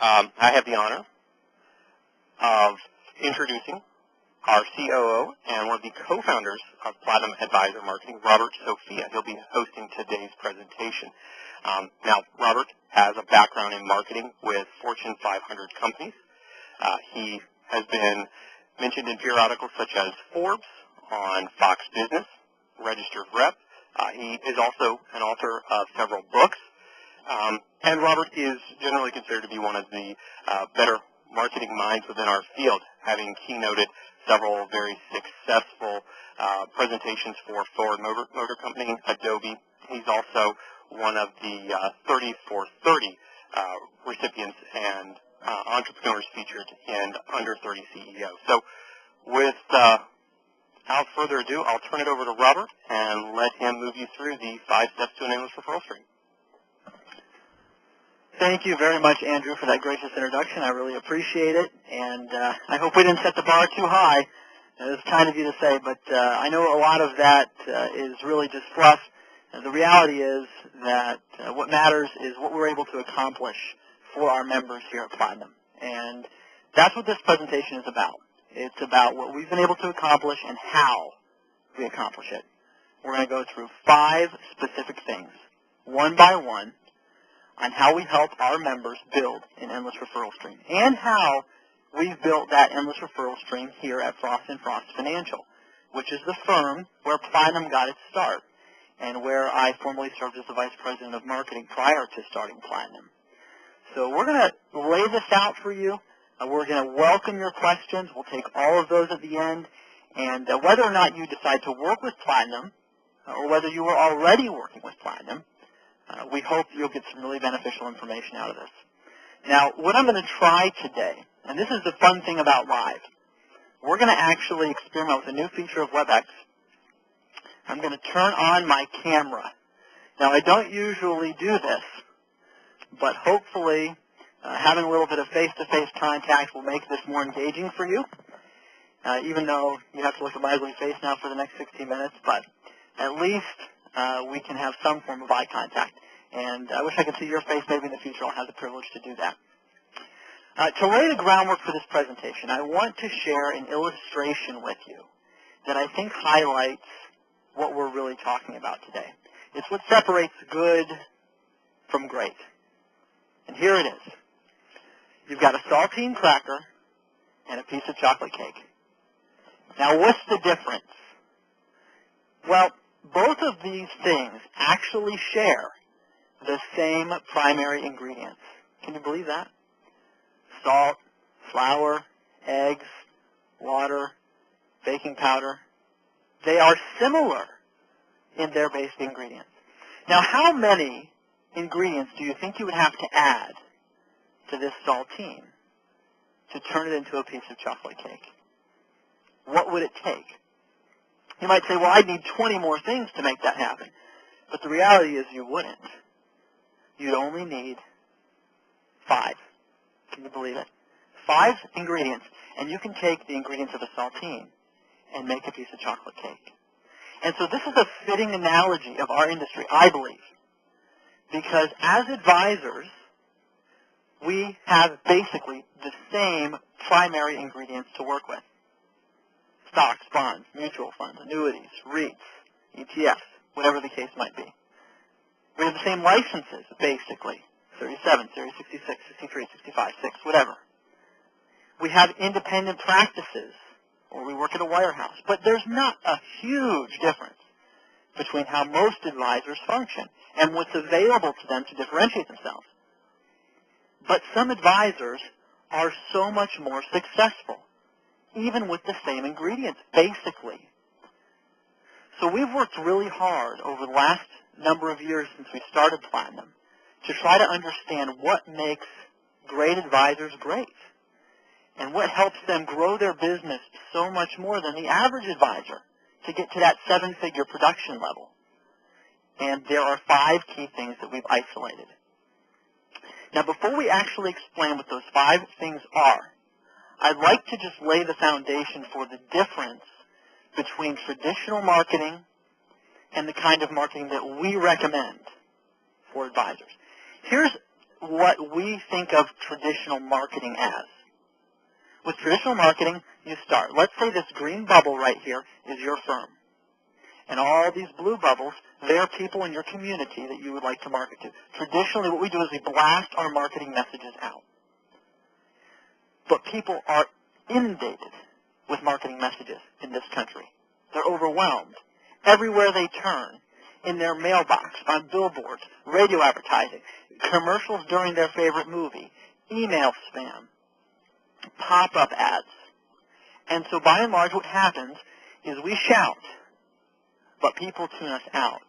I have the honor of introducing our COO and one of the co-founders of Platinum Advisor Marketing, Robert Sophia. He'll be hosting today's presentation. Now, Robert has a background in marketing with Fortune 500 companies. He has been mentioned in periodicals such as Forbes, on Fox Business, Registered Rep. He is also an author of several books. And Robert is generally considered to be one of the better marketing minds within our field, having keynoted several very successful presentations for Ford Motor Company, Adobe. He's also one of the 30 for 30 recipients and entrepreneurs featured in Under 30 CEO. So without further ado, I'll turn it over to Robert and let him move you through the 5 steps to an endless referral stream. Thank you very much, Andrew, for that gracious introduction. I really appreciate it, and I hope we didn't set the bar too high. It was kind of you to say, but I know a lot of that is really just fluff. The reality is that what matters is what we're able to accomplish for our members here at Platinum, and that's what this presentation is about. It's about what we've been able to accomplish and how we accomplish it. We're going to go through 5 specific things, one by one, on how we help our members build an endless referral stream and how we've built that endless referral stream here at Frost & Frost Financial, which is the firm where Platinum got its start and where I formerly served as the Vice President of Marketing prior to starting Platinum. So we're going to lay this out for you. We're going to welcome your questions. We'll take all of those at the end. And whether or not you decide to work with Platinum or whether you are already working with Platinum, we hope you'll get some really beneficial information out of this. Now, what I'm going to try today, and this is the fun thing about live, we're going to actually experiment with a new feature of WebEx. I'm going to turn on my camera. Now, I don't usually do this, but hopefully having a little bit of face-to-face contact will make this more engaging for you, even though you have to look at my ugly face now for the next 60 minutes, but at least we can have some form of eye contact. And I wish I could see your face. Maybe in the future I'll have the privilege to do that. To lay the groundwork for this presentation, I want to share an illustration with you that I think highlights what we're really talking about today. It's what separates good from great. And here it is. You've got a saltine cracker and a piece of chocolate cake. Now, what's the difference? Well, both of these things actually share the same primary ingredients. Can you believe that? Salt, flour, eggs, water, baking powder. They are similar in their basic ingredients. Now, how many ingredients do you think you would have to add to this saltine to turn it into a piece of chocolate cake? What would it take? You might say, well, I'd need 20 more things to make that happen. But the reality is you wouldn't. You'd only need 5. Can you believe it? 5 ingredients, and you can take the ingredients of a saltine and make a piece of chocolate cake. And so this is a fitting analogy of our industry, I believe, because as advisors, we have basically the same primary ingredients to work with. Stocks, bonds, mutual funds, annuities, REITs, ETFs, whatever the case might be. We have the same licenses, basically, 37, Series 66, 63, 65, 6, whatever. We have independent practices, or we work at a wirehouse, but there's not a huge difference between how most advisors function and what's available to them to differentiate themselves. But some advisors are so much more successful, even with the same ingredients, basically. So we've worked really hard over the last number of years since we started Platinum to try to understand what makes great advisors great and what helps them grow their business so much more than the average advisor to get to that 7-figure production level. And there are 5 key things that we've isolated. Now, before we actually explain what those 5 things are, I'd like to just lay the foundation for the difference between traditional marketing and the kind of marketing that we recommend for advisors. Here's what we think of traditional marketing as. With traditional marketing, you start. Let's say this green bubble right here is your firm. And all these blue bubbles, they're people in your community that you would like to market to. Traditionally, what we do is we blast our marketing messages out. But people are inundated with marketing messages in this country. They're overwhelmed. Everywhere they turn, in their mailbox, on billboards, radio advertising, commercials during their favorite movie, email spam, pop-up ads. And so by and large what happens is we shout, but people tune us out.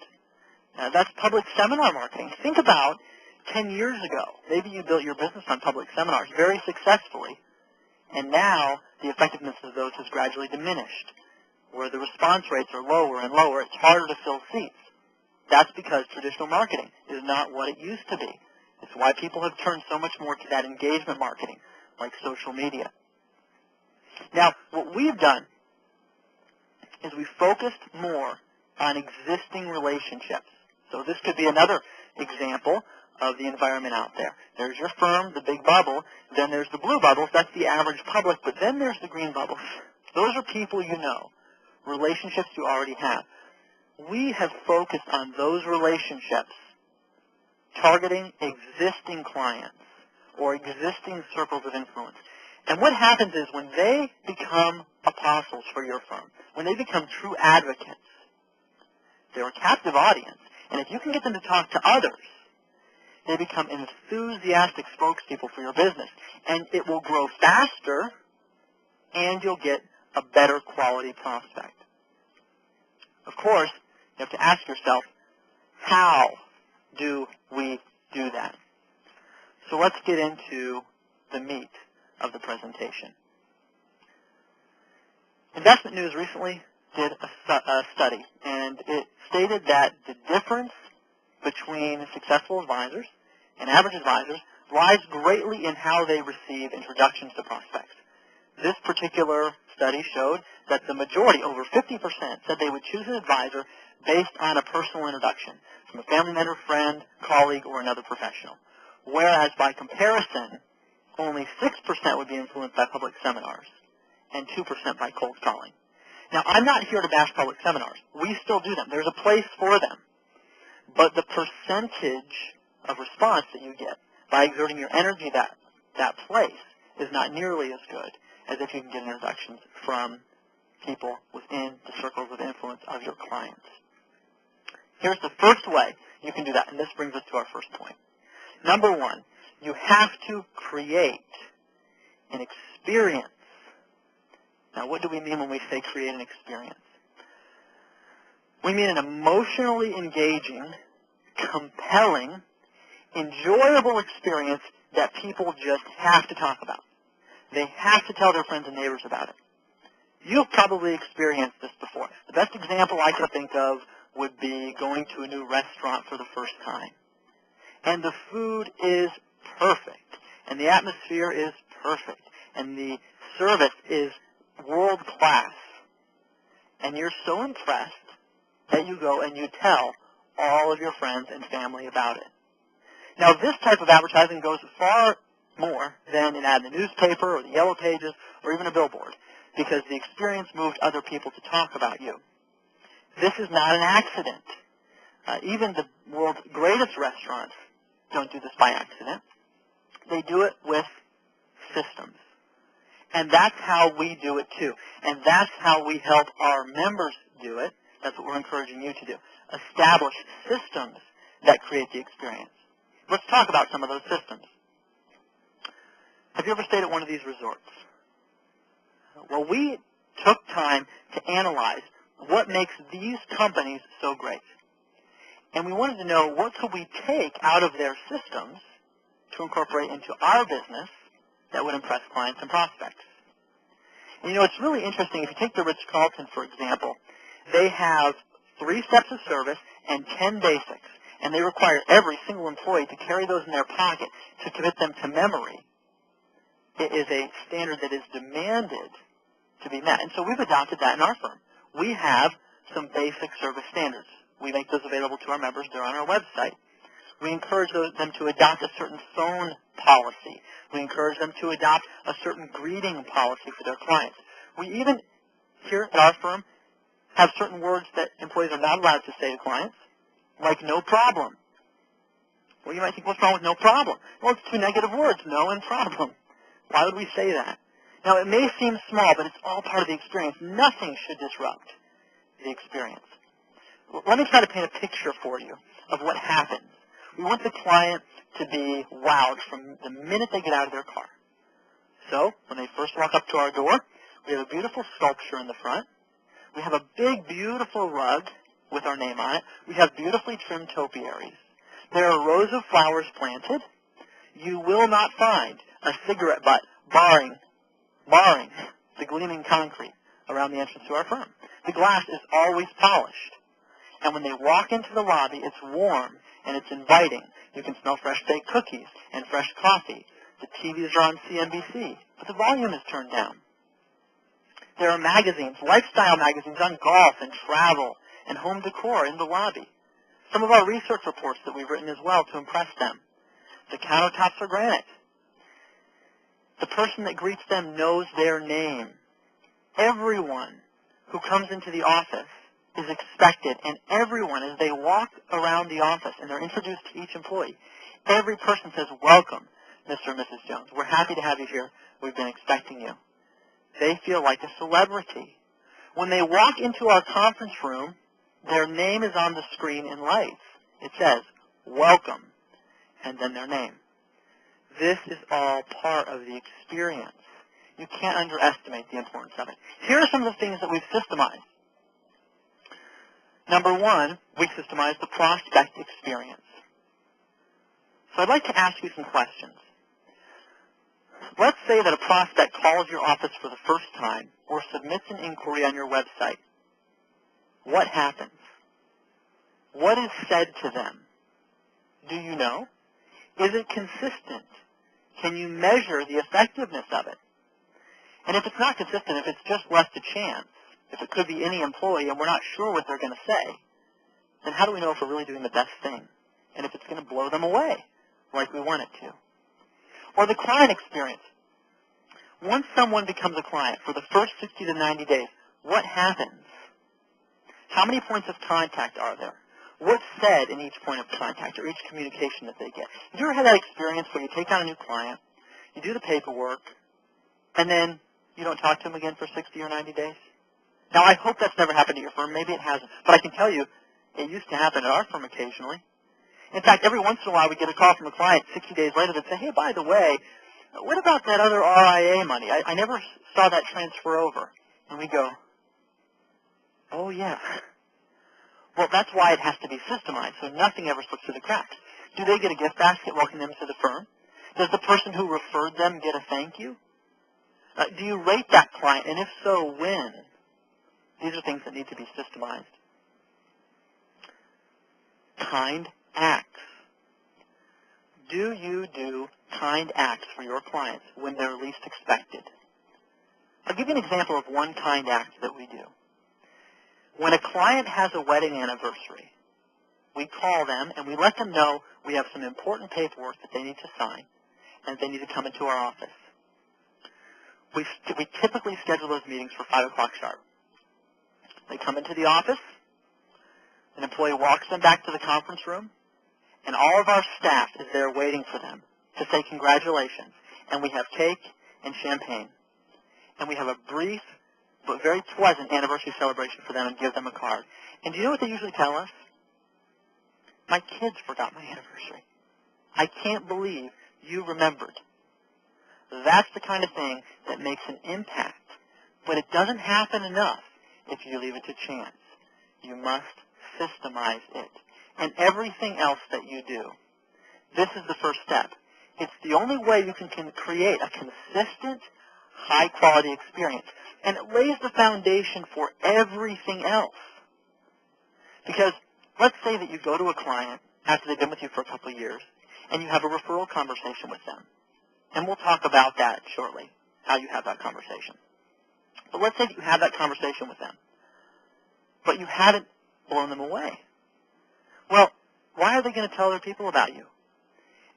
Now, that's public seminar marketing. Think about 10 years ago. Maybe you built your business on public seminars very successfully, and now the effectiveness of those has gradually diminished, where the response rates are lower and lower. It's harder to fill seats. That's because traditional marketing is not what it used to be. It's why people have turned so much more to that engagement marketing, like social media. Now, what we've done is we focused more on existing relationships. So this could be another example of the environment out there. There's your firm, the big bubble. Then there's the blue bubbles. That's the average public. But then there's the green bubbles. Those are people you know, relationships you already have. We have focused on those relationships, targeting existing clients or existing circles of influence. And what happens is when they become apostles for your firm, when they become true advocates, they're a captive audience. And if you can get them to talk to others, they become enthusiastic spokespeople for your business. And it will grow faster, and you'll get a better quality prospect. Of course, you have to ask yourself, how do we do that? So let's get into the meat of the presentation. Investment News recently did a study, and it stated that the difference between successful advisors and average advisors lies greatly in how they receive introductions to prospects. This particular study showed that the majority, over 50%, said they would choose an advisor based on a personal introduction from a family member, friend, colleague, or another professional. Whereas by comparison, only 6% would be influenced by public seminars and 2% by cold calling. Now, I'm not here to bash public seminars. We still do them. There's a place for them. But the percentage of response that you get by exerting your energy that place is not nearly as good as if you can get introductions from people within the circles of influence of your clients. Here's the first way you can do that, and this brings us to our first point. Number one, you have to create an experience. Now, what do we mean when we say create an experience? We mean an emotionally engaging, compelling, enjoyable experience that people just have to talk about. They have to tell their friends and neighbors about it. You've probably experienced this before. The best example I could think of would be going to a new restaurant for the first time. And the food is perfect, and the atmosphere is perfect, and the service is world class. And you're so impressed that you go and you tell all of your friends and family about it. Now, this type of advertising goes far more than an ad in the newspaper or the yellow pages or even a billboard, because the experience moved other people to talk about you. This is not an accident. Even the world's greatest restaurants don't do this by accident. They do it with systems. And that's how we do it too. And that's how we help our members do it. That's what we're encouraging you to do. Establish systems that create the experience. Let's talk about some of those systems. Have you ever stayed at one of these resorts? Well, we took time to analyze what makes these companies so great. And we wanted to know what could we take out of their systems to incorporate into our business that would impress clients and prospects. And you know, it's really interesting. If you take the Ritz-Carlton, for example, they have 3 steps of service and 10 basics. And they require every single employee to carry those in their pocket to commit them to memory. It is a standard that is demanded to be met. And so we've adopted that in our firm. We have some basic service standards. We make those available to our members. They're on our website. We encourage them to adopt a certain phone policy. We encourage them to adopt a certain greeting policy for their clients. We even, here at our firm, have certain words that employees are not allowed to say to clients, like no problem. Well, you might think, what's wrong with no problem? Well, it's two negative words, no and problem. Why would we say that? Now, it may seem small, but it's all part of the experience. Nothing should disrupt the experience. Let me try to paint a picture for you of what happens. We want the client to be wowed from the minute they get out of their car. So, when they first walk up to our door, we have a beautiful sculpture in the front. We have a big, beautiful rug with our name on it. We have beautifully trimmed topiaries. There are rows of flowers planted. You will not find a cigarette butt barring the gleaming concrete around the entrance to our firm. The glass is always polished. And when they walk into the lobby, it's warm and it's inviting. You can smell fresh baked cookies and fresh coffee. The TVs are on CNBC, but the volume is turned down. There are magazines, lifestyle magazines on golf and travel and home decor in the lobby. Some of our research reports that we've written as well to impress them. The countertops are granite. The person that greets them knows their name. Everyone who comes into the office is expected, and everyone, as they walk around the office and they're introduced to each employee, every person says, welcome, Mr. and Mrs. Jones. We're happy to have you here. We've been expecting you. They feel like a celebrity. When they walk into our conference room, their name is on the screen in lights. It says, welcome, and then their name. This is all part of the experience. You can't underestimate the importance of it. Here are some of the things that we've systemized. Number one, we systemize the prospect experience. So I'd like to ask you some questions. Let's say that a prospect calls your office for the first time or submits an inquiry on your website. What happens? What is said to them? Do you know? Is it consistent? Can you measure the effectiveness of it? And if it's not consistent, if it's just left to chance, if it could be any employee and we're not sure what they're going to say, then how do we know if we're really doing the best thing? And if it's going to blow them away like we want it to? Or the client experience. Once someone becomes a client for the first 60 to 90 days, what happens? How many points of contact are there? What's said in each point of contact or each communication that they get? Have you ever had that experience where you take on a new client, you do the paperwork, and then you don't talk to them again for 60 or 90 days? Now, I hope that's never happened at your firm. Maybe it hasn't. But I can tell you, it used to happen at our firm occasionally. In fact, every once in a while we get a call from a client 60 days later that say, hey, by the way, what about that other RIA money? I never saw that transfer over. And we go, oh, yeah. Well, that's why it has to be systemized, so nothing ever slips through the cracks. Do they get a gift basket welcoming them to the firm? Does the person who referred them get a thank you? Do you rate that client, and if so, when? These are things that need to be systemized. Kind acts. Do you do kind acts for your clients when they're least expected? I'll give you an example of one kind act that we do. When a client has a wedding anniversary, we call them and we let them know we have some important paperwork that they need to sign and they need to come into our office. We typically schedule those meetings for 5 o'clock sharp. They come into the office, an employee walks them back to the conference room, and all of our staff is there waiting for them to say congratulations. And we have cake and champagne. And we have a brief but very pleasant anniversary celebration for them and give them a card. And do you know what they usually tell us? My kids forgot my anniversary. I can't believe you remembered. That's the kind of thing that makes an impact. But it doesn't happen enough if you leave it to chance. You must systemize it. And everything else that you do, this is the first step. It's the only way you can create a consistent, high-quality experience. And it lays the foundation for everything else. Because let's say that you go to a client after they've been with you for a couple of years, and you have a referral conversation with them. And we'll talk about that shortly, how you have that conversation. But let's say that you have that conversation with them, but you haven't blown them away. Well, Why are they going to tell other people about you?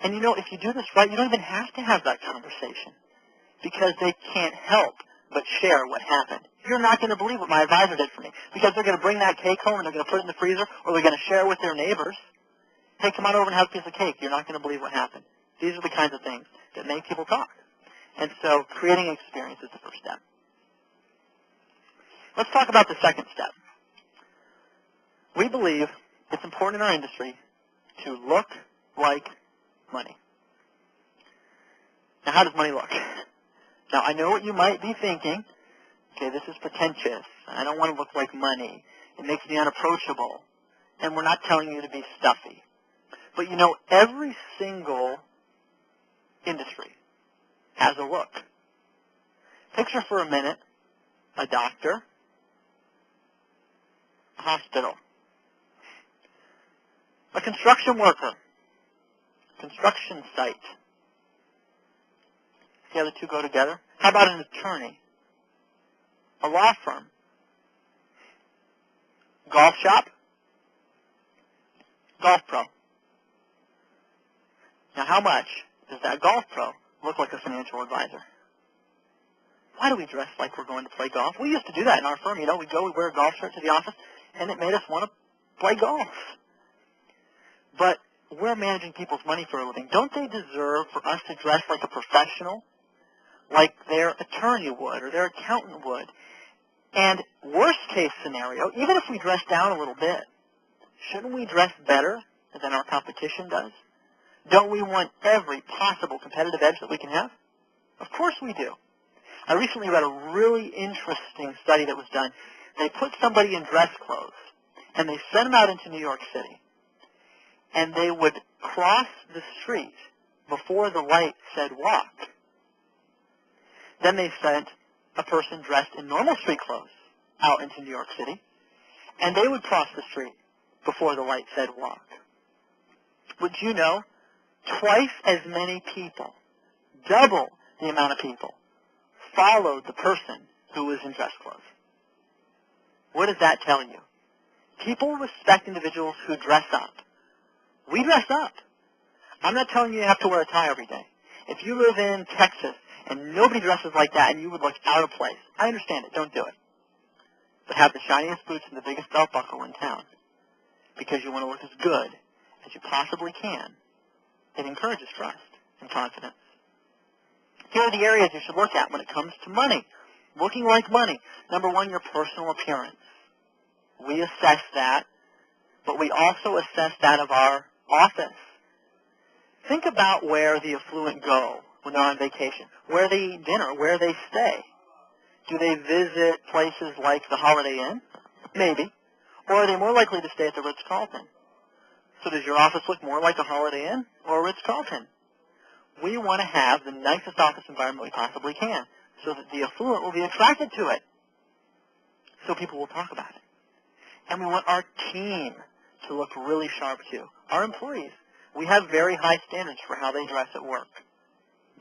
And you know, if you do this right, you don't even have to have that conversation because they can't help but share what happened. You're not going to believe what my advisor did for me because they're going to bring that cake home and they're going to put it in the freezer or they're going to share it with their neighbors. Hey, come on over and have a piece of cake. You're not going to believe what happened. These are the kinds of things that make people talk. And so creating experience is the first step. Let's talk about the second step. We believe it's important in our industry to look like money. Now, how does money look? Now, I know what you might be thinking. Okay, this is pretentious. I don't want to look like money. It makes me unapproachable. And we're not telling you to be stuffy. But you know, every single industry has a look. Picture for a minute a doctor, a hospital, a construction worker, construction site. See how the two go together? How about an attorney, a law firm, golf shop, golf pro? Now, how much does that golf pro look like a financial advisor? Why do we dress like we're going to play golf? We used to do that in our firm. You know, we'd go, we'd wear a golf shirt to the office, and it made us want to play golf. But we're managing people's money for a living. Don't they deserve for us to dress like a professional, like their attorney would or their accountant would? And worst case scenario, even if we dress down a little bit, shouldn't we dress better than our competition does? Don't we want every possible competitive edge that we can have? Of course we do. I recently read a really interesting study that was done. They put somebody in dress clothes, and they sent them out into New York City, and they would cross the street before the light said walk. Then they sent a person dressed in normal street clothes out into New York City, and they would cross the street before the light said walk. Would you know, twice as many people, double the amount of people, followed the person who was in dress clothes. What does that tell you? People respect individuals who dress up. We dress up. I'm not telling you you have to wear a tie every day. If you live in Texas and nobody dresses like that and you would look out of place, I understand it. Don't do it. But have the shiniest boots and the biggest belt buckle in town because you want to look as good as you possibly can. It encourages trust and confidence. Here are the areas you should look at when it comes to money. Looking like money. Number one, your personal appearance. We assess that, but we also assess that of our office. Think about where the affluent go when they're on vacation, where they eat dinner, where they stay. Do they visit places like the Holiday Inn? Maybe. Or are they more likely to stay at the Ritz-Carlton? So does your office look more like a Holiday Inn or a Ritz-Carlton? We want to have the nicest office environment we possibly can so that the affluent will be attracted to it, so people will talk about it. And we want our team to look really sharp too. Our employees, we have very high standards for how they dress at work.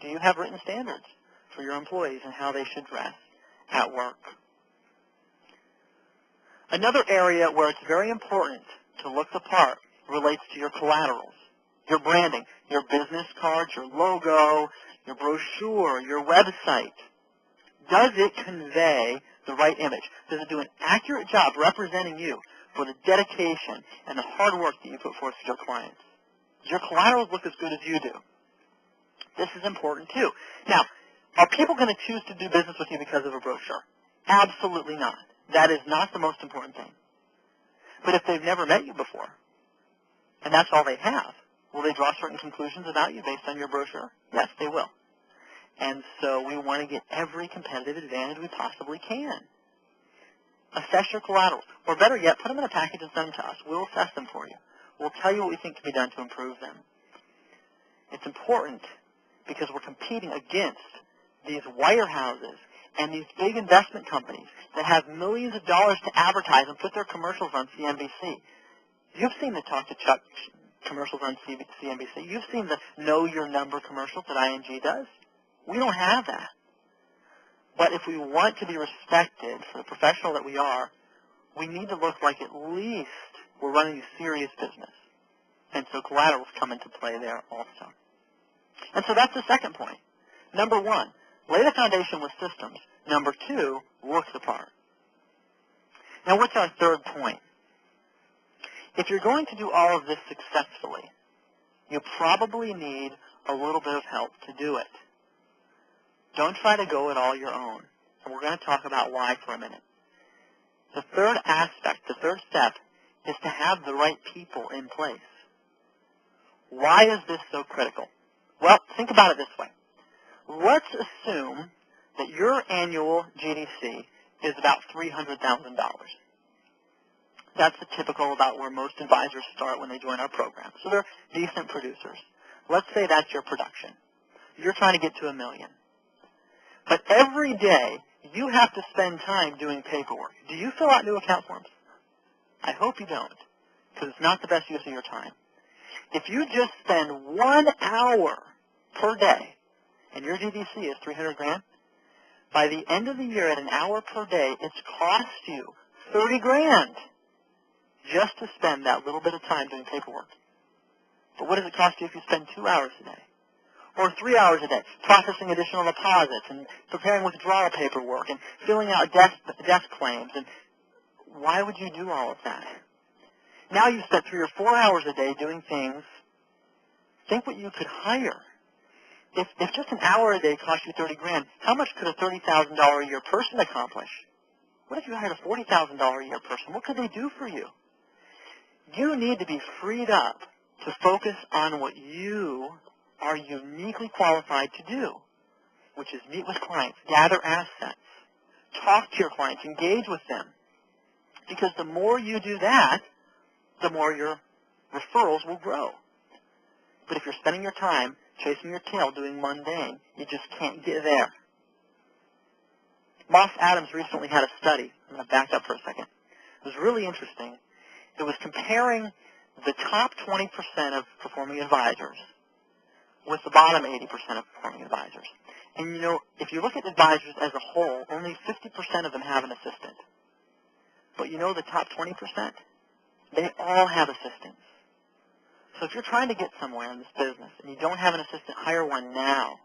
Do you have written standards for your employees and how they should dress at work? Another area where it's very important to look the part relates to your collaterals. Your branding, your business cards, your logo, your brochure, your website. Does it convey the right image? Does it do an accurate job representing you for the dedication and the hard work that you put forth to your clients? Does your collaterals look as good as you do? This is important too. Now, are people going to choose to do business with you because of a brochure? Absolutely not. That is not the most important thing. But if they've never met you before, and that's all they have, will they draw certain conclusions about you based on your brochure? Yes, they will. And so we want to get every competitive advantage we possibly can. Assess your collaterals. Or better yet, put them in a package and send them to us. We'll assess them for you. We'll tell you what we think can be done to improve them. It's important because we're competing against these wirehouses and these big investment companies that have millions of dollars to advertise and put their commercials on CNBC. You've seen the Talk to Chuck commercials on CNBC. You've seen the Know Your Number commercials that ING does. We don't have that. But if we want to be respected for the professional that we are, we need to look like at least we're running a serious business. And so collaterals come into play there also. And so that's the second point. Number one, lay the foundation with systems. Number two, look the part. Now what's our third point? If you're going to do all of this successfully, you probably need a little bit of help to do it. Don't try to go it all your own. And we're going to talk about why for a minute. The third aspect, the third step, is to have the right people in place. Why is this so critical? Well, think about it this way. Let's assume that your annual GDC is about $300,000. That's the typical about where most advisors start when they join our program. So they're decent producers. Let's say that's your production. You're trying to get to $1 million. But every day, you have to spend time doing paperwork. Do you fill out new account forms? I hope you don't, because it's not the best use of your time. If you just spend 1 hour per day, and your GDC is $300,000, by the end of the year at an hour per day, it's cost you $30,000 just to spend that little bit of time doing paperwork. But what does it cost you if you spend 2 hours a day? Or 3 hours a day, processing additional deposits and preparing withdrawal paperwork and filling out death claims? And why would you do all of that? Now you've spent 3 or 4 hours a day doing things. Think what you could hire. If just an hour a day cost you $30,000, how much could a $30,000 a year person accomplish? What if you hired a $40,000 a year person? What could they do for you? You need to be freed up to focus on what you are uniquely qualified to do, which is meet with clients, gather assets, talk to your clients, engage with them. Because the more you do that, the more your referrals will grow. But if you're spending your time chasing your tail doing mundane, you just can't get there. Moss Adams recently had a study. I'm going to back up for a second. It was really interesting. It was comparing the top 20% of performing advisors with the bottom 80% of performing advisors. And, you know, if you look at advisors as a whole, only 50% of them have an assistant. But you know the top 20%? They all have assistants. So if you're trying to get somewhere in this business and you don't have an assistant, hire one now.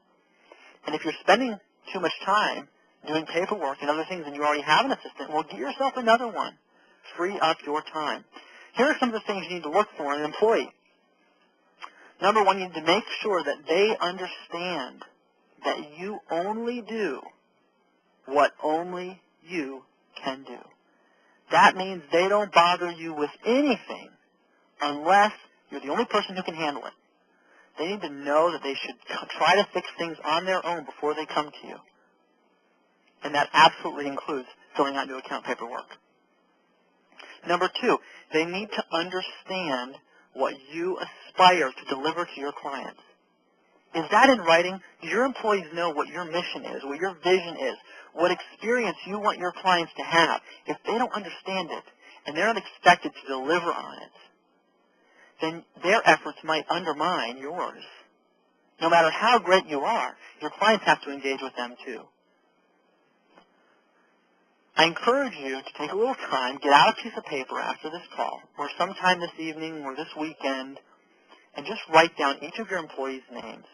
And if you're spending too much time doing paperwork and other things and you already have an assistant, well, get yourself another one. Free up your time. Here are some of the things you need to look for in an employee. Number one, you need to make sure that they understand that you only do what only you can do. That means they don't bother you with anything unless you're the only person who can handle it. They need to know that they should try to fix things on their own before they come to you. And that absolutely includes filling out new account paperwork. Number two, they need to understand what you aspire to deliver to your clients. Is that in writing? Do your employees know what your mission is, what your vision is, what experience you want your clients to have? If they don't understand it and they're not expected to deliver on it, then their efforts might undermine yours. No matter how great you are, your clients have to engage with them too. I encourage you to take a little time, get out a piece of paper after this call, or sometime this evening or this weekend, and just write down each of your employees' names.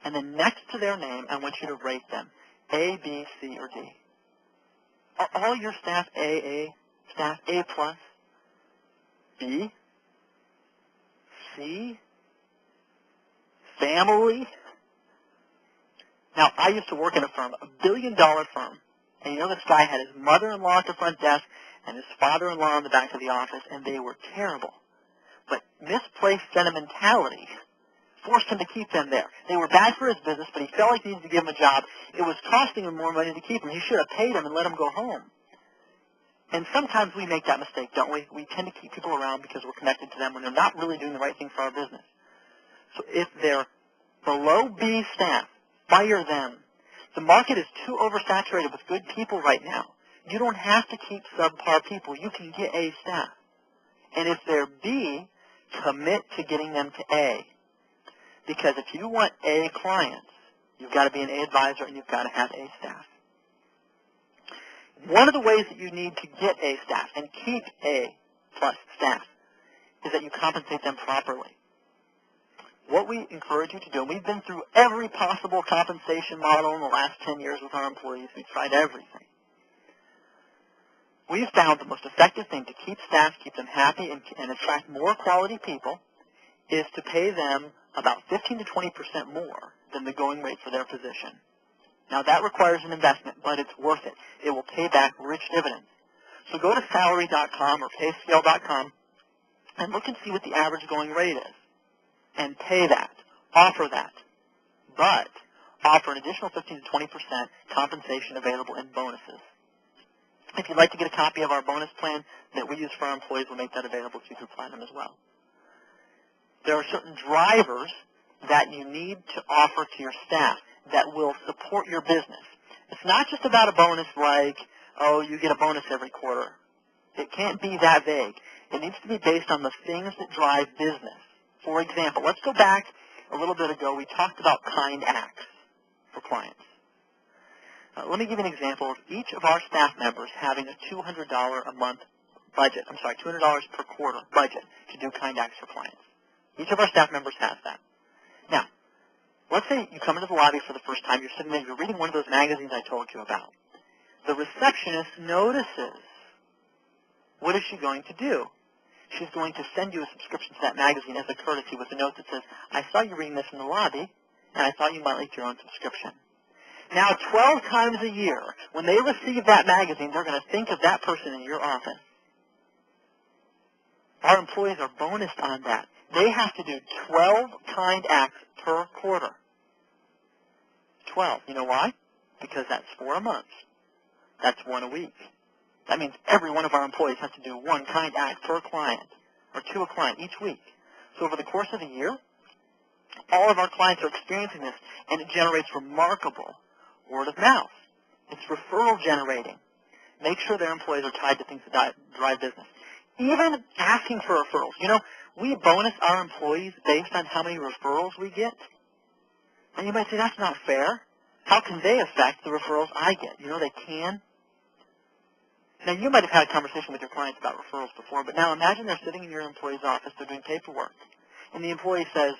And then next to their name, I want you to rate them, A, B, C, or D. Are all your staff staff A plus, B, C, family? Now, I used to work in a firm, $1 billion firm. And you know, this guy had his mother-in-law at the front desk and his father-in-law in the back of the office, and they were terrible. But misplaced sentimentality forced him to keep them there. They were bad for his business, but he felt like he needed to give them a job. It was costing him more money to keep them. He should have paid them and let them go home. And sometimes we make that mistake, don't we? We tend to keep people around because we're connected to them when they're not really doing the right thing for our business. So if they're below B staff, fire them. The market is too oversaturated with good people right now. You don't have to keep subpar people. You can get A staff. And if they're B, commit to getting them to A. Because if you want A clients, you've got to be an A advisor and you've got to have A staff. One of the ways that you need to get A staff and keep A plus staff is that you compensate them properly. What we encourage you to do, and we've been through every possible compensation model in the last 10 years with our employees. We've tried everything. We've found the most effective thing to keep staff, keep them happy, and attract more quality people is to pay them about 15 to 20% more than the going rate for their position. Now, that requires an investment, but it's worth it. It will pay back rich dividends. So go to salary.com or payscale.com and look and see what the average going rate is, and pay that, offer that, but offer an additional 15 to 20% compensation available in bonuses. If you'd like to get a copy of our bonus plan that we use for our employees, we'll make that available to you through Platinum as well. There are certain drivers that you need to offer to your staff that will support your business. It's not just about a bonus like, oh, you get a bonus every quarter. It can't be that vague. It needs to be based on the things that drive business. For example, let's go back a little bit ago. We talked about kind acts for clients. Let me give you an example of each of our staff members having a $200 a month budget. I'm sorry, $200 per quarter budget to do kind acts for clients. Each of our staff members has that. Now, let's say you come into the lobby for the first time. You're sitting there. You're reading one of those magazines I told you about. The receptionist notices. What is she going to do? She's going to send you a subscription to that magazine as a courtesy with a note that says, I saw you reading this in the lobby, and I thought you might like your own subscription. Now, 12 times a year, when they receive that magazine, they're going to think of that person in your office. Our employees are bonused on that. They have to do 12 kind acts per quarter. 12. You know why? Because that's 4 a month. That's 1 a week. That means every one of our employees has to do 1 kind act per client, or to a client each week. So over the course of a year, all of our clients are experiencing this, and it generates remarkable word of mouth. It's referral generating. Make sure their employees are tied to things that drive business. Even asking for referrals. You know, we bonus our employees based on how many referrals we get. And you might say, that's not fair. How can they affect the referrals I get? You know, they can. Now, you might have had a conversation with your clients about referrals before, but now imagine they're sitting in your employee's office, they're doing paperwork, and the employee says,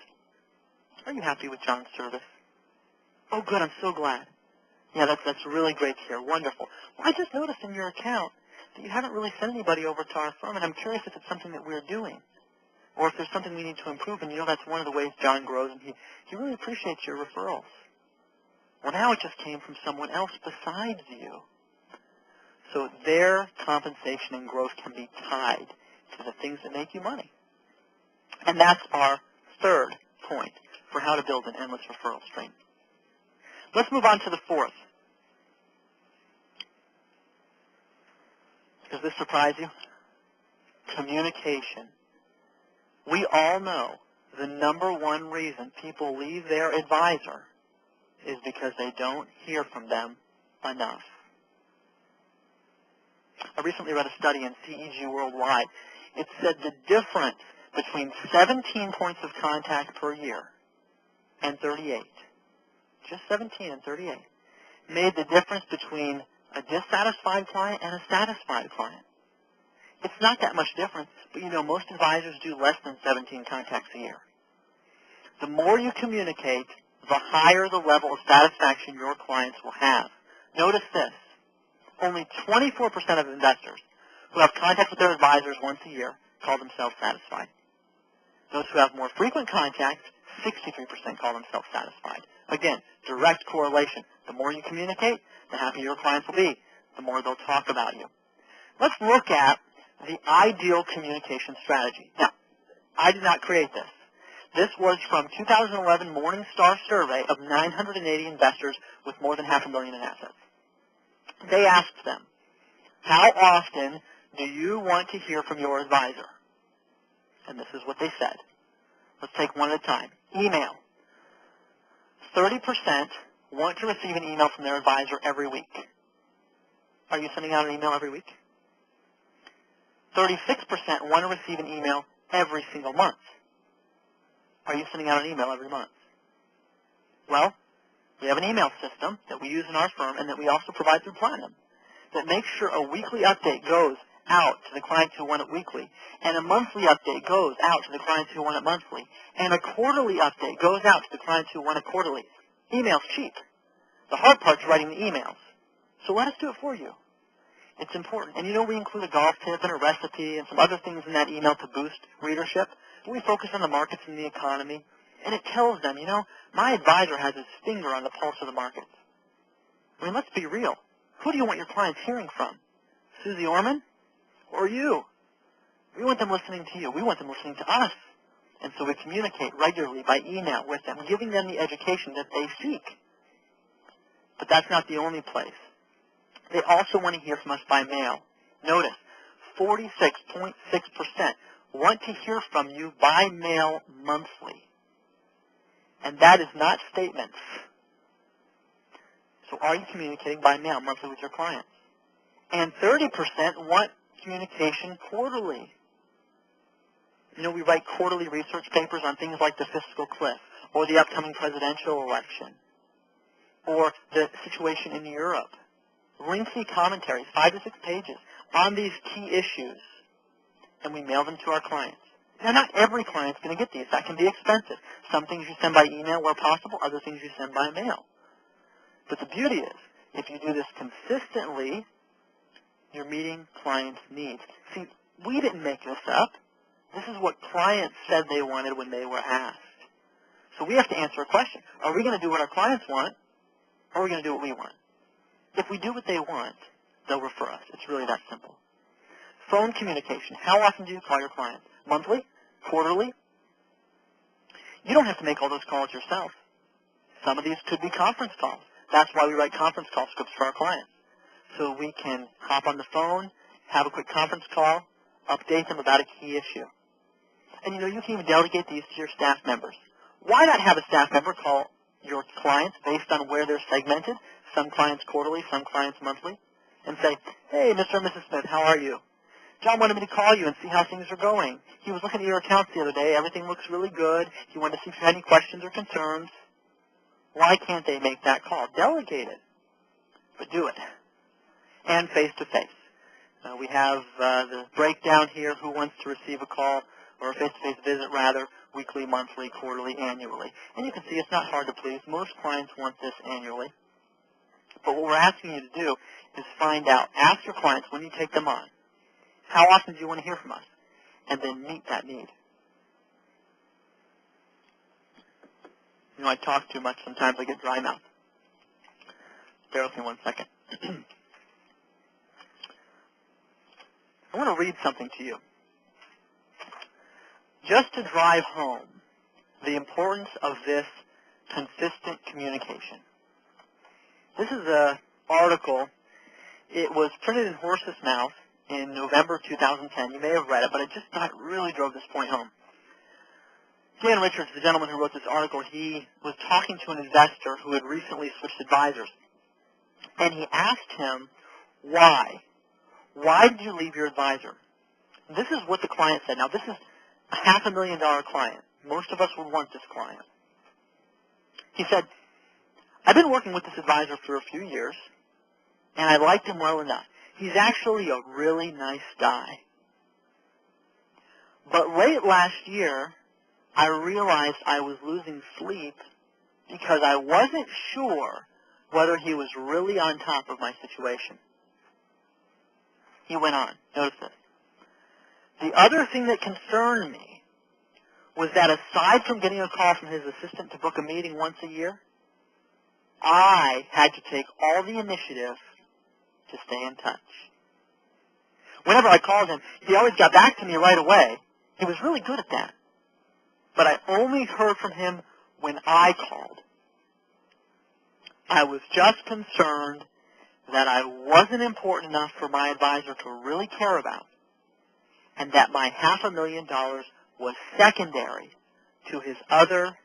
are you happy with John's service? Oh, good, I'm so glad. Yeah, that's really great to hear. Wonderful. Well, I just noticed in your account that you haven't really sent anybody over to our firm, and I'm curious if it's something that we're doing, or if there's something we need to improve, and you know that's one of the ways John grows, and he really appreciates your referrals. Well, now it just came from someone else besides you. So their compensation and growth can be tied to the things that make you money. And that's our third point for how to build an endless referral stream. Let's move on to the fourth. Does this surprise you? Communication. We all know the number one reason people leave their advisor is because they don't hear from them enough. I recently read a study in CEG Worldwide. It said the difference between 17 points of contact per year and 38, just 17 and 38, made the difference between a dissatisfied client and a satisfied client. It's not that much difference, but you know, most advisors do less than 17 contacts a year. The more you communicate, the higher the level of satisfaction your clients will have. Notice this. Only 24% of investors who have contact with their advisors once a year call themselves satisfied. Those who have more frequent contact, 63% call themselves satisfied. Again, direct correlation. The more you communicate, the happier your clients will be, the more they'll talk about you. Let's look at the ideal communication strategy. Now, I did not create this. This was from 2011 Morningstar survey of 980 investors with more than $500,000 in assets. They asked them, how often do you want to hear from your advisor? And this is what they said. Let's take one at a time. Email. 30% want to receive an email from their advisor every week. Are you sending out an email every week? 36% want to receive an email every single month. Are you sending out an email every month? Well, we have an email system that we use in our firm and that we also provide through Platinum that makes sure a weekly update goes out to the clients who want it weekly, and a monthly update goes out to the clients who want it monthly, and a quarterly update goes out to the clients who want it quarterly. Email's cheap. The hard part's writing the emails. So let us do it for you. It's important. And we include a golf tip and a recipe and some other things in that email to boost readership. We focus on the markets and the economy, and it tells them, my advisor has his finger on the pulse of the markets. I mean, let's be real. Who do you want your clients hearing from? Susie Orman or you? We want them listening to you. We want them listening to us. And so we communicate regularly by email with them, giving them the education that they seek. But that's not the only place. They also want to hear from us by mail. Notice, 46.6% want to hear from you by mail monthly. And that is not statements. So are you communicating by mail monthly with your clients? And 30% want communication quarterly. We write quarterly research papers on things like the fiscal cliff, or the upcoming presidential election, or the situation in Europe. Lengthy commentaries, 5 to 6 pages, on these key issues, and we mail them to our clients. Now, not every client's going to get these. That can be expensive. Some things you send by email where possible, other things you send by mail. But the beauty is, if you do this consistently, you're meeting clients' needs. See, we didn't make this up. This is what clients said they wanted when they were asked. So we have to answer a question. Are we going to do what our clients want, or are we going to do what we want? If we do what they want, they'll refer us. It's really that simple. Phone communication. How often do you call your clients? Monthly? Quarterly? You don't have to make all those calls yourself. Some of these could be conference calls. That's why we write conference call scripts for our clients. So we can hop on the phone, have a quick conference call, update them about a key issue. And you can even delegate these to your staff members. Why not have a staff member call your clients based on where they're segmented, some clients quarterly, some clients monthly, and say, hey, Mr. and Mrs. Smith, how are you? John wanted me to call you and see how things are going. He was looking at your accounts the other day. Everything looks really good. He wanted to see if you had any questions or concerns. Why can't they make that call? Delegate it, but do it. And face-to-face. We have the breakdown here, who wants to receive a call, or a face-to-face visit, rather, weekly, monthly, quarterly, annually. And you can see it's not hard to please. Most clients want this annually. But what we're asking you to do is find out, ask your clients when you take them on, how often do you want to hear from us? And then meet that need. I talk too much. Sometimes I get dry mouth. Bear with me one second. I want to read something to you. Just to drive home the importance of this consistent communication. This is an article. It was printed in Horse's Mouth in November 2010. You may have read it, but it just really drove this point home. Dan Richards, the gentleman who wrote this article, he was talking to an investor who had recently switched advisors. And he asked him, why? Why did you leave your advisor? This is what the client said. Now, this is a $500,000 client. Most of us would want this client. He said, I've been working with this advisor for a few years, and I liked him well enough. He's actually a really nice guy. But late last year, I realized I was losing sleep because I wasn't sure whether he was really on top of my situation. He went on. Notice this. The other thing that concerned me was that aside from getting a call from his assistant to book a meeting once a year, I had to take all the initiative to stay in touch. Whenever I called him, he always got back to me right away. He was really good at that. But I only heard from him when I called. I was just concerned that I wasn't important enough for my advisor to really care about, and that my $500,000 was secondary to his other,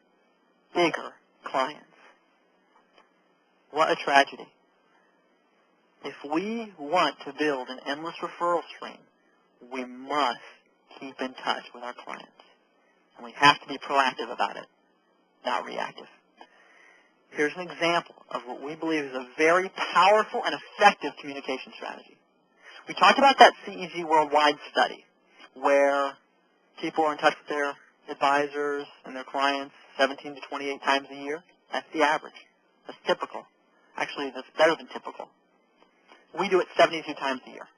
bigger clients. What a tragedy. If we want to build an endless referral stream, we must keep in touch with our clients. And we have to be proactive about it, not reactive. Here's an example of what we believe is a very powerful and effective communication strategy. We talked about that CEG Worldwide study where people are in touch with their advisors and their clients 17 to 28 times a year. That's the average. That's typical. Actually, that's better than typical. We do it 72 times a year.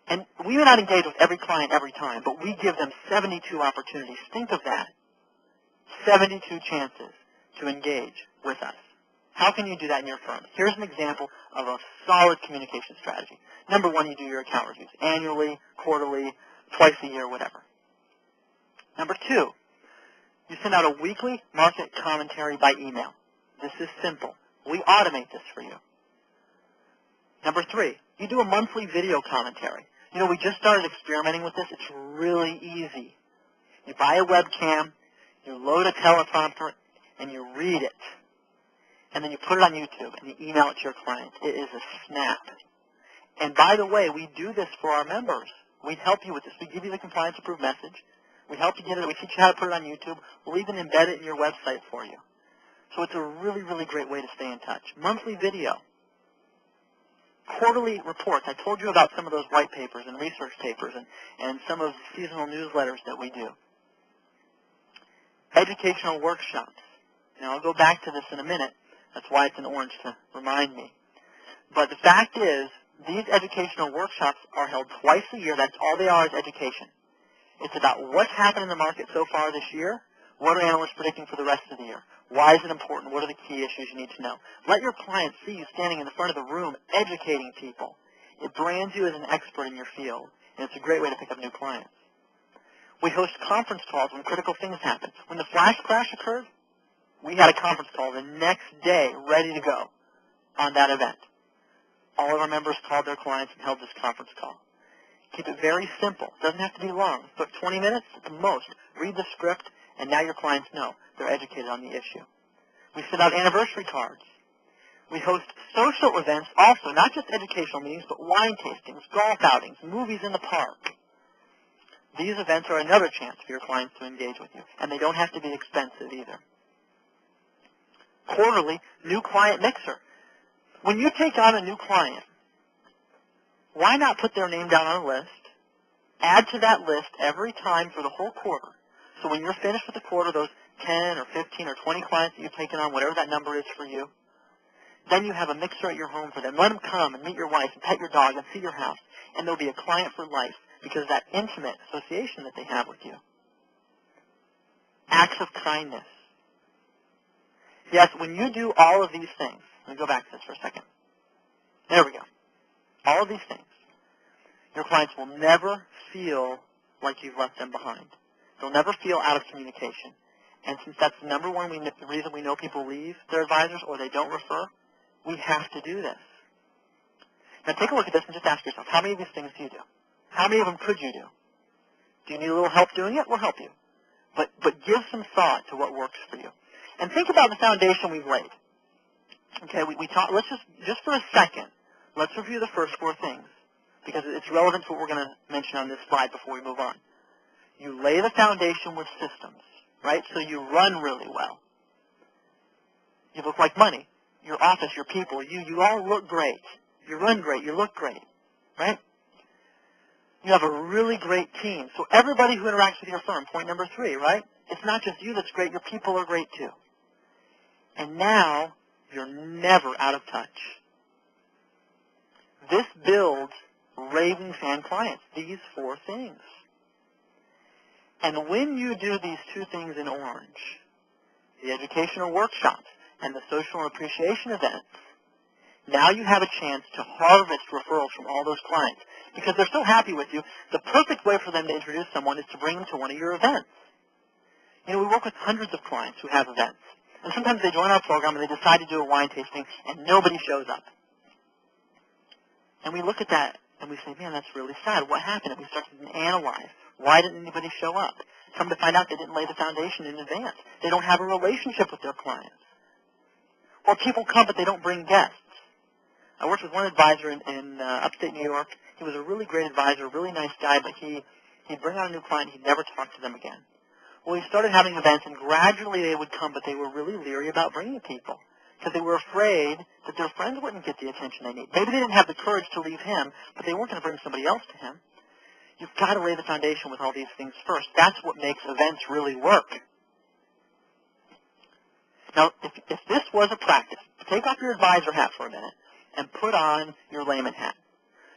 And we may not engage with every client every time, but we give them 72 opportunities. Think of that. 72 chances to engage with us. How can you do that in your firm? Here's an example of a solid communication strategy. Number one, you do your account reviews annually, quarterly, twice a year, whatever. Number two, you send out a weekly market commentary by email. This is simple. We automate this for you. Number three, you do a monthly video commentary. You know, we just started experimenting with this. It's really easy. You buy a webcam, you load a teleprompter, and you read it. And then you put it on YouTube and you email it to your client. It is a snap. And by the way, we do this for our members. We help you with this. We give you the compliance approved message. We help you get it. We teach you how to put it on YouTube. We'll even embed it in your website for you. So it's a really, really great way to stay in touch. Monthly video. Quarterly reports. I told you about some of those white papers and research papers and some of the seasonal newsletters that we do. Educational workshops. Now, I'll go back to this in a minute. That's why it's in orange to remind me. But the fact is, these educational workshops are held twice a year. That's all they are, is education. It's about what's happened in the market so far this year. What are analysts predicting for the rest of the year? Why is it important? What are the key issues you need to know? Let your clients see you standing in the front of the room educating people. It brands you as an expert in your field, and it's a great way to pick up new clients. We host conference calls when critical things happen. When the flash crash occurred, we had a conference call the next day ready to go on that event. All of our members called their clients and held this conference call. Keep it very simple. It doesn't have to be long. Took 20 minutes at the most. Read the script, and now your clients know they're educated on the issue. We send out anniversary cards. We host social events also, not just educational meetings, but wine tastings, golf outings, movies in the park. These events are another chance for your clients to engage with you, and they don't have to be expensive either. Quarterly, new client mixer. When you take on a new client, why not put their name down on a list, add to that list every time for the whole quarter, so when you're finished with the quarter, those 10 or 15 or 20 clients that you've taken on, whatever that number is for you, then you have a mixer at your home for them. Let them come and meet your wife and pet your dog and see your house, and they'll be a client for life because of that intimate association that they have with you. Acts of kindness. Yes, when you do all of these things, let me go back to this for a second. There we go. All of these things, your clients will never feel like you've left them behind. They'll never feel out of communication. And since that's the number one reason we know people leave their advisors or they don't refer, we have to do this. Now take a look at this and just ask yourself, how many of these things do you do? How many of them could you do? Do you need a little help doing it? We'll help you. But give some thought to what works for you. And think about the foundation we've laid. Okay, we talk, let's just for a second, let's review the first four things because it's relevant to what we're going to mention on this slide before we move on. You lay the foundation with systems, right? So you run really well. You look like money. Your office, your people, you all look great. You run great. You look great, right? You have a really great team. So everybody who interacts with your firm, point number 3, right? It's not just you that's great. Your people are great too. And now you're never out of touch. This builds raving fan clients, these 4 things. And when you do these 2 things in orange, the educational workshops and the social and appreciation events, now you have a chance to harvest referrals from all those clients. Because they're so happy with you, the perfect way for them to introduce someone is to bring them to one of your events. You know, we work with hundreds of clients who have events. And sometimes they join our program and they decide to do a wine tasting and nobody shows up. And we look at that and we say, man, that's really sad. What happened? And we start to analyze. Why didn't anybody show up? Come to find out they didn't lay the foundation in advance. They don't have a relationship with their clients. Or people come but they don't bring guests. I worked with one advisor in upstate New York. He was a really great advisor, a really nice guy, but he'd bring on a new client and he'd never talk to them again. Well, he started having events, and gradually they would come, but they were really leery about bringing people. because they were afraid that their friends wouldn't get the attention they need. Maybe they didn't have the courage to leave him, but they weren't going to bring somebody else to him. You've got to lay the foundation with all these things first. That's what makes events really work. Now, if this was a practice, take off your advisor hat for a minute and put on your layman hat.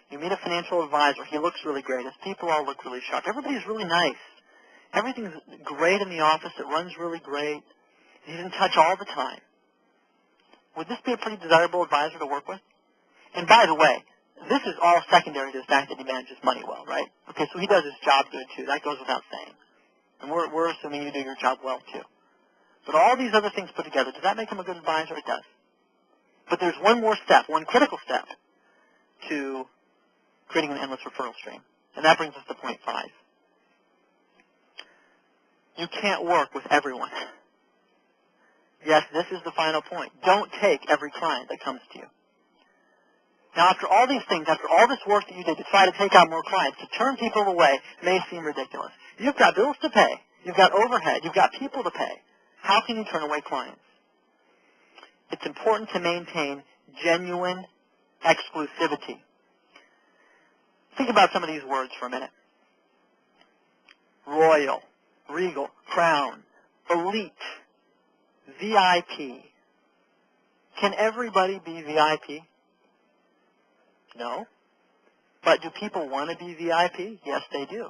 You meet a financial advisor. He looks really great. His people all look really sharp. Everybody's really nice. Everything's great in the office. It runs really great. He's in touch all the time. Would this be a pretty desirable advisor to work with? And by the way, this is all secondary to the fact that he manages money well, right? Okay, so he does his job good, too. That goes without saying. And we're assuming you do your job well, too. But all these other things put together, does that make him a good advisor? It does. But there's one more step, one critical step to creating an endless referral stream. And that brings us to point 5. You can't work with everyone. Yes, this is the final point. Don't take every client that comes to you. Now, after all these things, after all this work that you did to try to take on more clients, to turn people away may seem ridiculous. You've got bills to pay. You've got overhead. You've got people to pay. How can you turn away clients? It's important to maintain genuine exclusivity. Think about some of these words for a minute. Royal, regal, crown, elite, VIP. Can everybody be VIP? No. But do people want to be VIP? Yes, they do.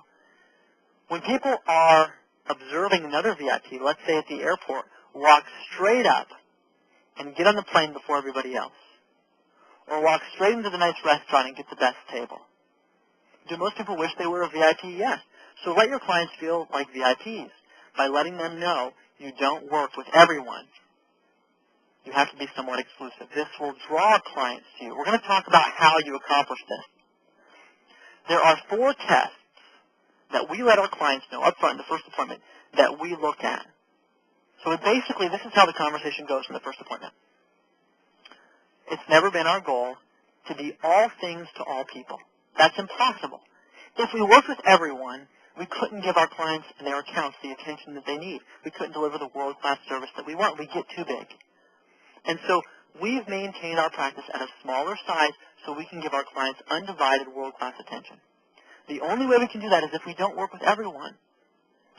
When people are observing another VIP, let's say at the airport, walk straight up and get on the plane before everybody else, or walk straight into the nice restaurant and get the best table. Do most people wish they were a VIP? Yes. So let your clients feel like VIPs by letting them know you don't work with everyone. You have to be somewhat exclusive. This will draw clients to you. We're going to talk about how you accomplish this. There are 4 tests that we let our clients know up front in the first appointment that we look at. So basically, this is how the conversation goes in the first appointment. It's never been our goal to be all things to all people. That's impossible. If we worked with everyone, we couldn't give our clients and their accounts the attention that they need. We couldn't deliver the world-class service that we want. We get too big. And so we've maintained our practice at a smaller size so we can give our clients undivided world-class attention. The only way we can do that is if we don't work with everyone,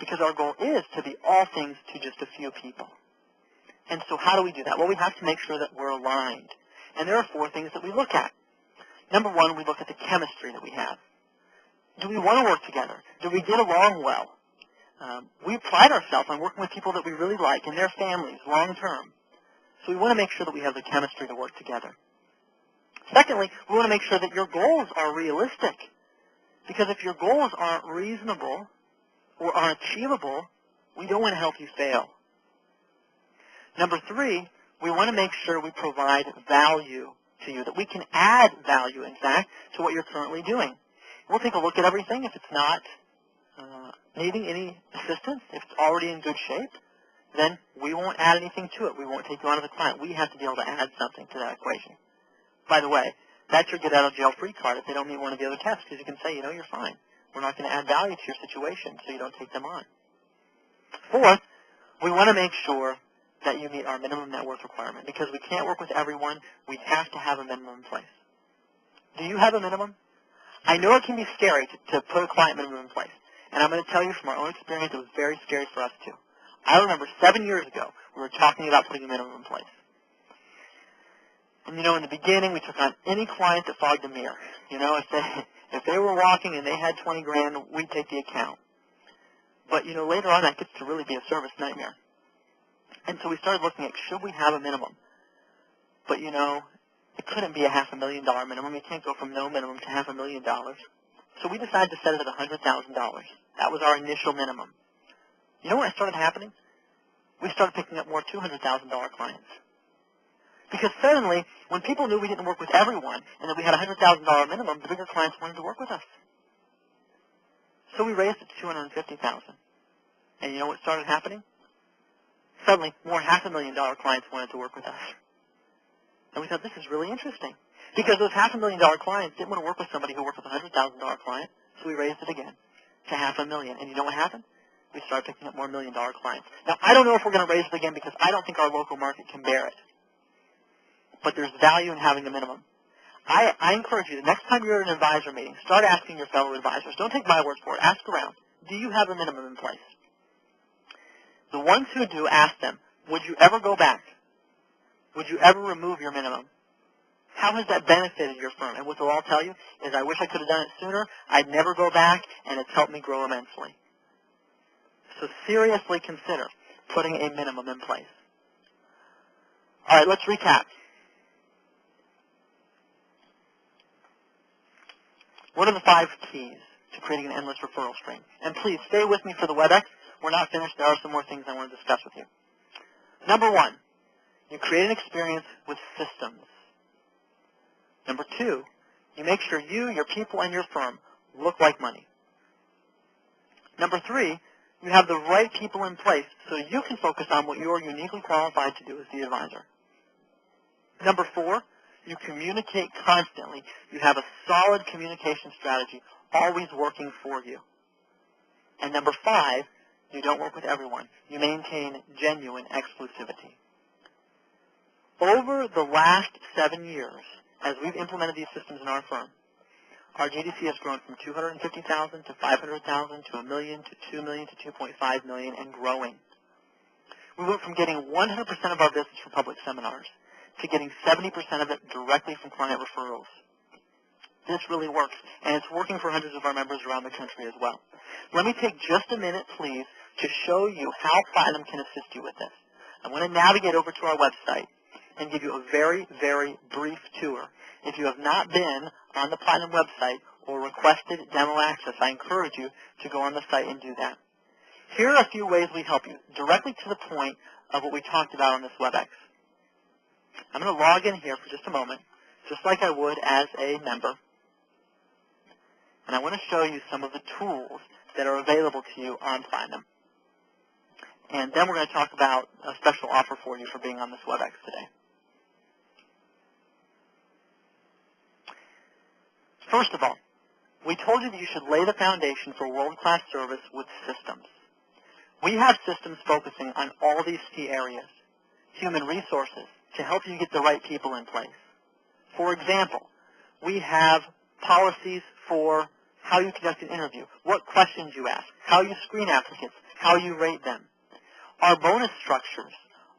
because our goal is to be all things to just a few people. And so how do we do that? Well, we have to make sure that we're aligned. And there are 4 things that we look at. Number 1, we look at the chemistry that we have. Do we want to work together? Do we get along well? We pride ourselves on working with people that we really like and their families long term. So we want to make sure that we have the chemistry to work together. Secondly, we want to make sure that your goals are realistic. Because if your goals aren't reasonable or aren't achievable, we don't want to help you fail. Number 3, we want to make sure we provide value to you, that we can add value, in fact, to what you're currently doing. We'll take a look at everything. If it's not needing any assistance, if it's already in good shape, then we won't add anything to it. We won't take you on as a client. We have to be able to add something to that equation. By the way, that's your get-out-of-jail-free card if they don't meet one of the other tests, because you can say, you're fine. We're not going to add value to your situation, so you don't take them on. 4th, we want to make sure that you meet our minimum net worth requirement, because we can't work with everyone. We have to have a minimum in place. Do you have a minimum? I know it can be scary to put a client minimum in place, and I'm going to tell you from our own experience, it was very scary for us too. I remember 7 years ago, we were talking about putting a minimum in place. And, in the beginning, we took on any client that fogged a mirror. If they were walking and they had 20 grand, we'd take the account. But, later on, that gets to really be a service nightmare. And so we started looking at, should we have a minimum? But, it couldn't be a $500,000 minimum. You can't go from no minimum to $500,000. So we decided to set it at $100,000. That was our initial minimum. You know what started happening? We started picking up more $200,000 clients. Because suddenly, when people knew we didn't work with everyone and that we had a $100,000 minimum, the bigger clients wanted to work with us. So we raised it to $250,000. And you know what started happening? Suddenly, more $500,000 clients wanted to work with us. And we thought, this is really interesting. Because those $500,000 clients didn't want to work with somebody who worked with a $100,000 client, so we raised it again to $500,000. And you know what happened? We started picking up more $1 million clients. Now, I don't know if we're going to raise it again because I don't think our local market can bear it. but there's value in having a minimum. I encourage you, the next time you're at an advisor meeting, start asking your fellow advisors. Don't take my word for it. Ask around. Do you have a minimum in place? The ones who do, ask them, would you ever go back? Would you ever remove your minimum? How has that benefited your firm? And what they'll all tell you is, I wish I could have done it sooner. I'd never go back, and it's helped me grow immensely. So seriously consider putting a minimum in place. All right, let's recap. What are the 5 keys to creating an endless referral stream? And please, stay with me for the WebEx. We're not finished. There are some more things I want to discuss with you. Number 1, you create an experience with systems. Number 2, you make sure you, your people, and your firm look like money. Number 3, you have the right people in place so you can focus on what you're uniquely qualified to do as the advisor. Number 4, you communicate constantly. You have a solid communication strategy always working for you. And number 5, you don't work with everyone. You maintain genuine exclusivity. Over the last 7 years, as we've implemented these systems in our firm, our GDC has grown from 250,000 to 500,000 to 1 million to 2 million to 2.5 million and growing. We went from getting 100% of our business from public seminars to getting 70% of it directly from client referrals. This really works, and it's working for hundreds of our members around the country as well. Let me take just a minute, please, to show you how Platinum can assist you with this. I want to navigate over to our website and give you a very, very brief tour. If you have not been on the Platinum website or requested demo access, I encourage you to go on the site and do that. Here are a few ways we help you, directly to the point of what we talked about on this WebEx. I'm going to log in here for just a moment, just like I would as a member. And I want to show you some of the tools that are available to you on Platinum. And then we're going to talk about a special offer for you for being on this WebEx today. First of all, we told you that you should lay the foundation for world-class service with systems. We have systems focusing on all these key areas. Human resources, to help you get the right people in place. For example, we have policies for how you conduct an interview, what questions you ask, how you screen applicants, how you rate them. Our bonus structures,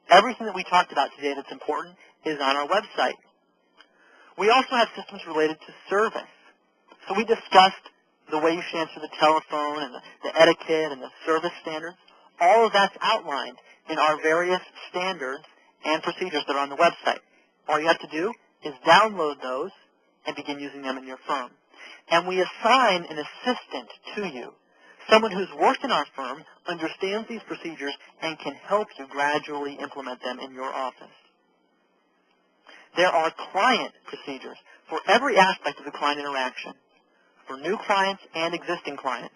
everything that we talked about today that's important is on our website. We also have systems related to service. So we discussed the way you should answer the telephone and the etiquette and the service standards. All of that's outlined in our various standards and procedures that are on the website. All you have to do is download those and begin using them in your firm. And we assign an assistant to you, someone who's worked in our firm, understands these procedures, and can help you gradually implement them in your office. There are client procedures for every aspect of the client interaction, for new clients and existing clients.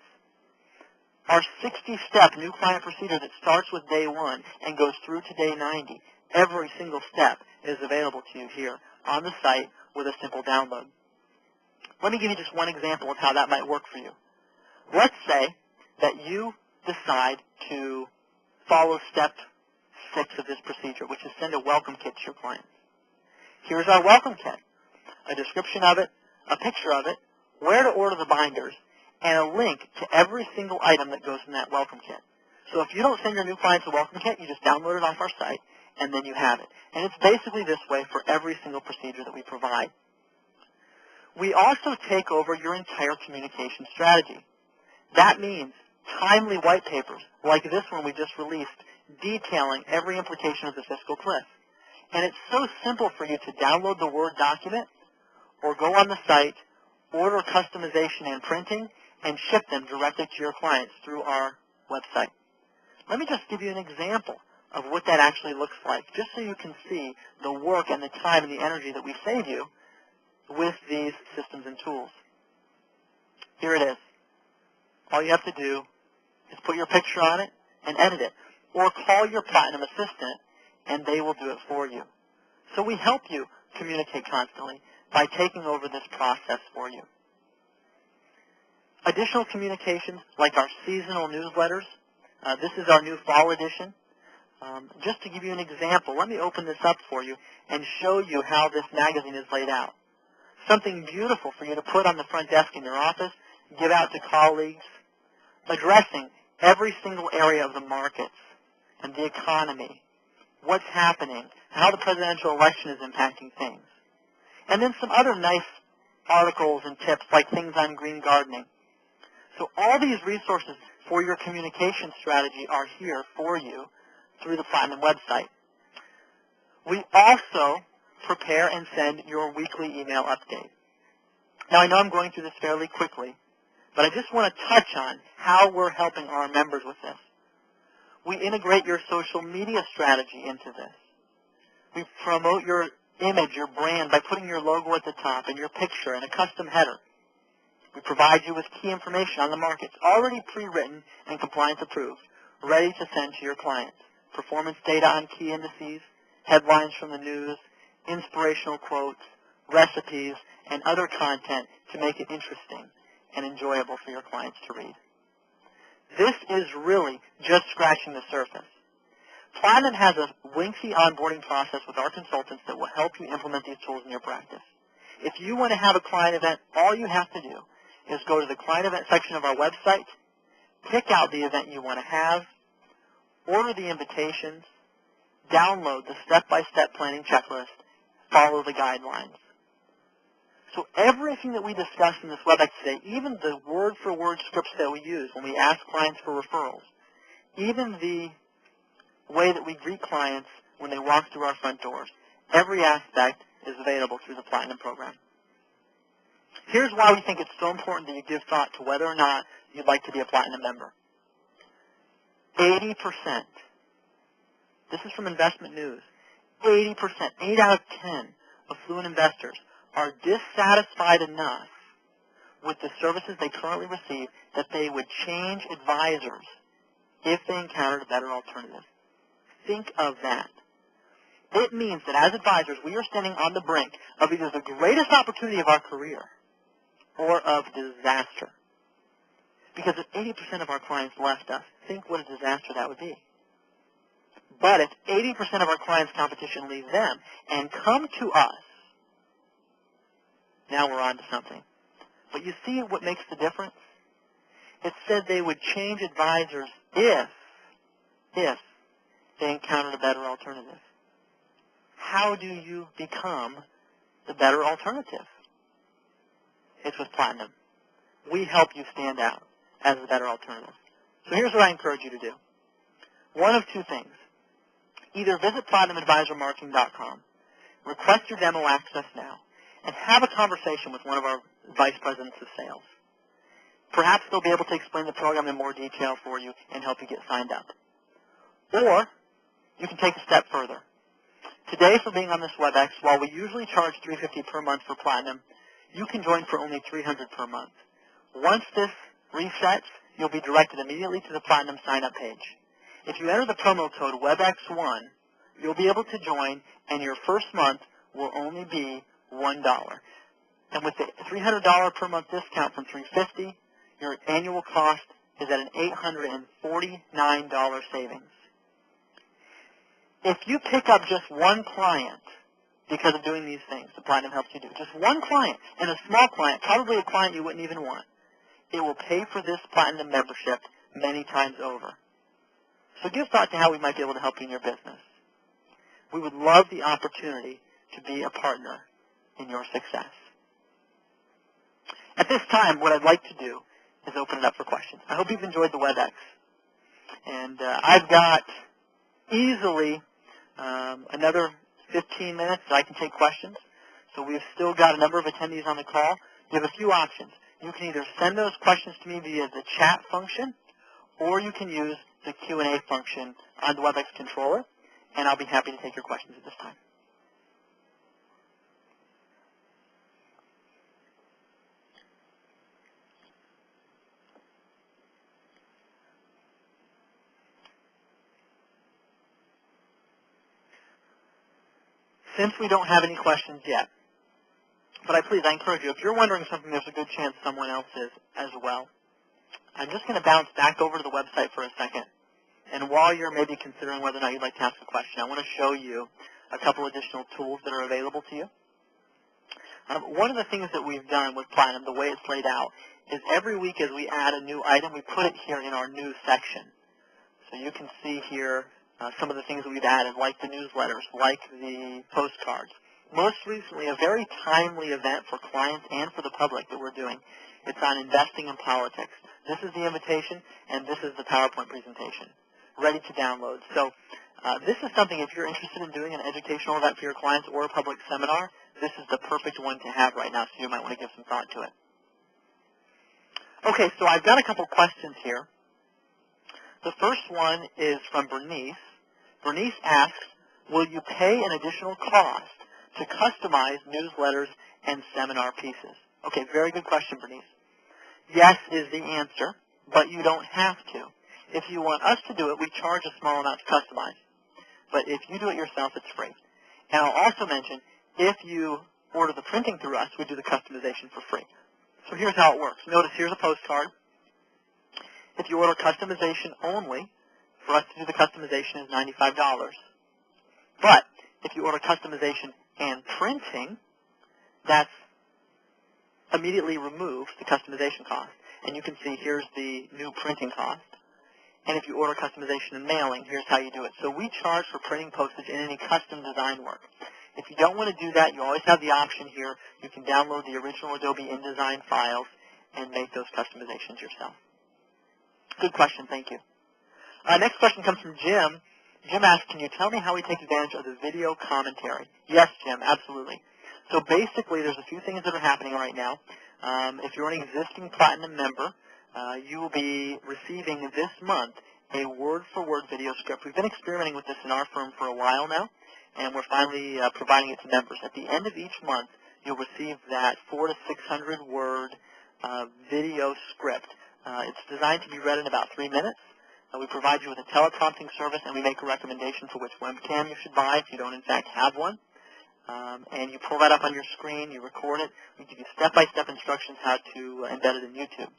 Our 60-step new client procedure that starts with day 1 and goes through to day 90, every single step is available to you here on the site with a simple download. Let me give you just one example of how that might work for you. Let's say that you decide to follow step 6 of this procedure, which is send a welcome kit to your clients. Here's our welcome kit, a description of it, a picture of it, where to order the binders, and a link to every single item that goes in that welcome kit. So if you don't send your new clients a welcome kit, you just download it off our site, and then you have it. And it's basically this way for every single procedure that we provide. We also take over your entire communication strategy. That means timely white papers, like this one we just released, detailing every implication of the fiscal cliff. And it's so simple for you to download the Word document or go on the site, order customization and printing, and ship them directly to your clients through our website. Let me just give you an example of what that actually looks like, just so you can see the work and the time and the energy that we save you with these systems and tools. Here it is. All you have to do is put your picture on it and edit it, or call your Platinum assistant and they will do it for you. So we help you communicate constantly by taking over this process for you. Additional communications like our seasonal newsletters. This is our new fall edition. Just to give you an example, let me open this up for you and show you how this magazine is laid out. Something beautiful for you to put on the front desk in your office, give out to colleagues, addressing every single area of the markets and the economy, what's happening, how the presidential election is impacting things. And then some other nice articles and tips like things on green gardening. So all these resources for your communication strategy are here for you through the Platinum website. We also prepare and send your weekly email update. Now, I know I'm going through this fairly quickly, but I just want to touch on how we're helping our members with this. We integrate your social media strategy into this. We promote your image, your brand, by putting your logo at the top and your picture and a custom header. We provide you with key information on the markets, already pre-written and compliance approved, ready to send to your clients. Performance data on key indices, headlines from the news, inspirational quotes, recipes, and other content to make it interesting and enjoyable for your clients to read. This is really just scratching the surface. Platinum has a lengthy onboarding process with our consultants that will help you implement these tools in your practice. If you want to have a client event, all you have to do is go to the client event section of our website, pick out the event you want to have, order the invitations, download the step-by-step planning checklist, follow the guidelines. So everything that we discussed in this WebEx today, even the word-for-word scripts that we use when we ask clients for referrals, even the way that we greet clients when they walk through our front doors, every aspect is available through the Platinum program. Here's why we think it's so important that you give thought to whether or not you'd like to be a Platinum member. 80%, this is from Investment News, 80%, 8 out of 10 affluent investors are dissatisfied enough with the services they currently receive that they would change advisors if they encountered a better alternative. Think of that. It means that as advisors, we are standing on the brink of either the greatest opportunity of our career or of disaster. Because if 80% of our clients left us, think what a disaster that would be. But if 80% of our clients' competition leave them and come to us, now we're on to something. But you see what makes the difference? It said they would change advisors if they encountered a better alternative. How do you become the better alternative? It's with Platinum. We help you stand out as the better alternative. So here's what I encourage you to do. One of two things. Either visit PlatinumAdvisorMarketing.com, request your demo access now, and have a conversation with one of our vice presidents of sales. Perhaps they'll be able to explain the program in more detail for you and help you get signed up. Or you can take a step further. Today, for being on this WebEx, while we usually charge $350 per month for Platinum, you can join for only $300 per month. Once this resets, you'll be directed immediately to the Platinum sign-up page. If you enter the promo code WebEx1, you'll be able to join, and your first month will only be $1. And with the $300 per month discount from $350, your annual cost is at an $849 savings. If you pick up just one client because of doing these things, the Platinum helps you do, just one client, and a small client, probably a client you wouldn't even want, it will pay for this Platinum membership many times over. So give thought to how we might be able to help you in your business. We would love the opportunity to be a partner in your success. At this time, what I'd like to do is open it up for questions. I hope you've enjoyed the WebEx. And I've got easily another 15 minutes that I can take questions. So we've still got a number of attendees on the call. You have a few options. You can either send those questions to me via the chat function, or you can use the Q&A function on the WebEx controller, and I'll be happy to take your questions at this time. Since we don't have any questions yet, but I encourage you, if you're wondering something, there's a good chance someone else is as well. I'm just going to bounce back over to the website for a second And while you're maybe considering whether or not you'd like to ask a question, I want to show you a couple additional tools that are available to you. One of the things that we've done with Platinum, the way it's laid out, is every week as we add a new item, we put it here in our news section. So you can see here some of the things that we've added, like the newsletters, like the postcards. Most recently, a very timely event for clients and for the public that we're doing. It's on investing in politics. This is the invitation, and this is the PowerPoint presentation, ready to download. So this is something, if you're interested in doing an educational event for your clients or a public seminar, this is the perfect one to have right now, so you might want to give some thought to it. Okay, so I've got a couple questions here. The first one is from Bernice. Bernice asks, will you pay an additional cost to customize newsletters and seminar pieces? Okay, very good question, Bernice. Yes is the answer, but you don't have to. If you want us to do it, we charge a small amount to customize. But if you do it yourself, it's free. And I'll also mention, if you order the printing through us, we do the customization for free. So here's how it works. Notice here's a postcard. If you order customization only, for us to do the customization is $95. But if you order customization and printing, that's immediately removes the customization cost. And you can see here's the new printing cost. And if you order customization and mailing, here's how you do it. So we charge for printing, postage, and any custom design work. If you don't want to do that, you always have the option here. You can download the original Adobe InDesign files and make those customizations yourself. Good question. Thank you. Next question comes from Jim. Jim asks, can you tell me how we take advantage of the video commentary? Yes, Jim, absolutely. So basically, there's a few things that are happening right now. If you're an existing Platinum member, you will be receiving this month a word-for-word video script. We've been experimenting with this in our firm for a while now, and we're finally providing it to members. At the end of each month, you'll receive that 400 to 600 word video script. It's designed to be read in about 3 minutes. We provide you with a teleprompting service, and we make a recommendation for which webcam you should buy if you don't, in fact, have one. And you pull that up on your screen, you record it, we give you step-by-step instructions how to embed it in YouTube.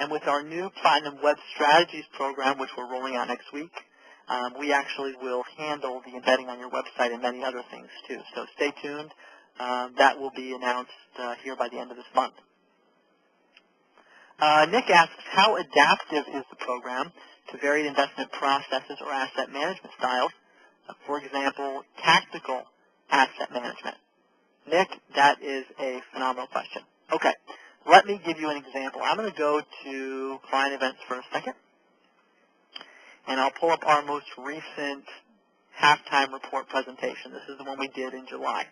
And with our new Platinum Web Strategies program, which we're rolling out next week, we actually will handle the embedding on your website and many other things too. So stay tuned. That will be announced here by the end of this month. Nick asks, how adaptive is the program to varied investment processes or asset management styles? For example, tactical asset management. Nick, that is a phenomenal question. Okay, let me give you an example. I'm going to go to client events for a second, and I'll pull up our most recent halftime report presentation. This is the one we did in July.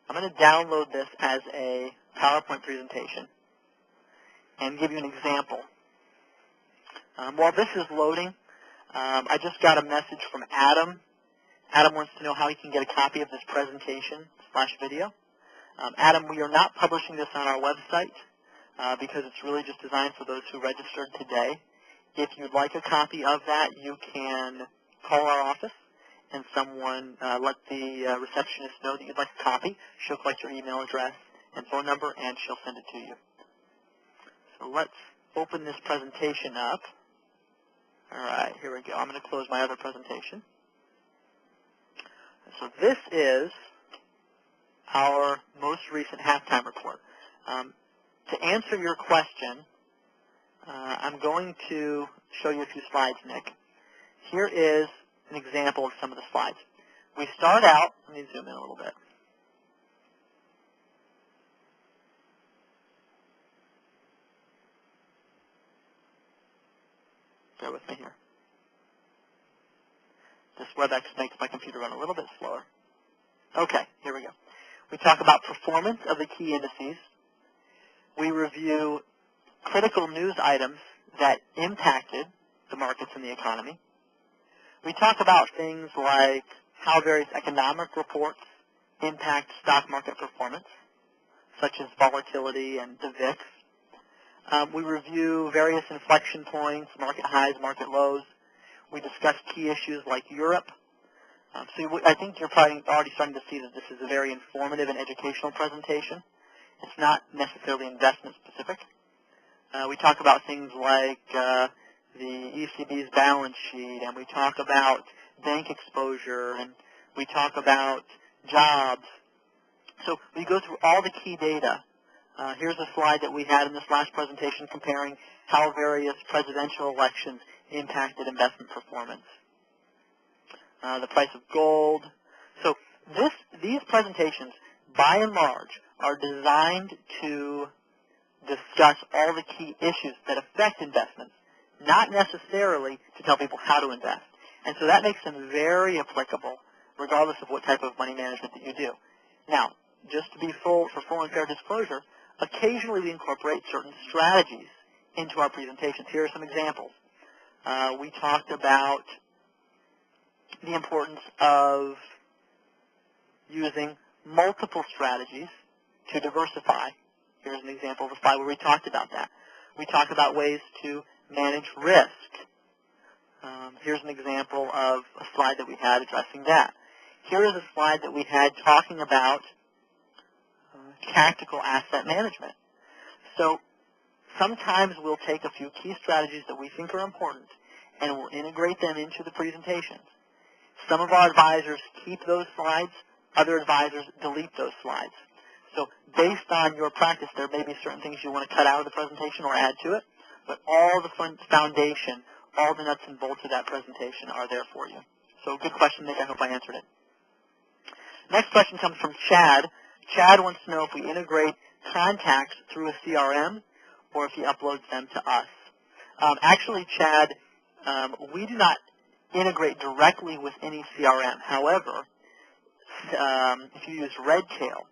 I'm going to download this as a PowerPoint presentation and give you an example. While this is loading, I just got a message from Adam. Adam wants to know how he can get a copy of this presentation/video. Adam, we are not publishing this on our website because it's really just designed for those who registered today. If you'd like a copy of that, you can call our office and someone let the receptionist know that you'd like a copy. She'll collect your email address and phone number, and she'll send it to you. So let's open this presentation up. All right, here we go. I'm going to close my other presentation. So this is our most recent halftime report. To answer your question, I'm going to show you a few slides, Nick. Here is an example of some of the slides. We start out, let me zoom in a little bit. Bear with me here. This WebEx makes my computer run a little bit slower. Okay, here we go. We talk about performance of the key indices. We review critical news items that impacted the markets and the economy. We talk about things like how various economic reports impact stock market performance, such as volatility and the VIX. We review various inflection points, market highs, market lows. We discuss key issues like Europe. So I think you're probably already starting to see that this is a very informative and educational presentation. It's not necessarily investment specific. We talk about things like the ECB's balance sheet, and we talk about bank exposure, and we talk about jobs. So we go through all the key data. Here's a slide that we had in this last presentation comparing how various presidential elections impacted investment performance. The price of gold. So these presentations, by and large, are designed to discuss all the key issues that affect investments, not necessarily to tell people how to invest. And so that makes them very applicable, regardless of what type of money management that you do. Now, just to be for full and fair disclosure, occasionally we incorporate certain strategies into our presentations. Here are some examples. We talked about the importance of using multiple strategies to diversify. Here's an example of a slide where we talked about that. We talked about ways to manage risk. Here's an example of a slide that we had addressing that. Here is a slide that we had talking about tactical asset management. So sometimes we'll take a few key strategies that we think are important and we'll integrate them into the presentations. Some of our advisors keep those slides. Other advisors delete those slides. So based on your practice, there may be certain things you want to cut out of the presentation or add to it, but all the foundation, all the nuts and bolts of that presentation are there for you. So good question, Nick. I hope I answered it. Next question comes from Chad. Chad wants to know if we integrate contacts through a CRM or if he uploads them to us. Actually, Chad, we do not integrate directly with any CRM. However, if you use Redtail,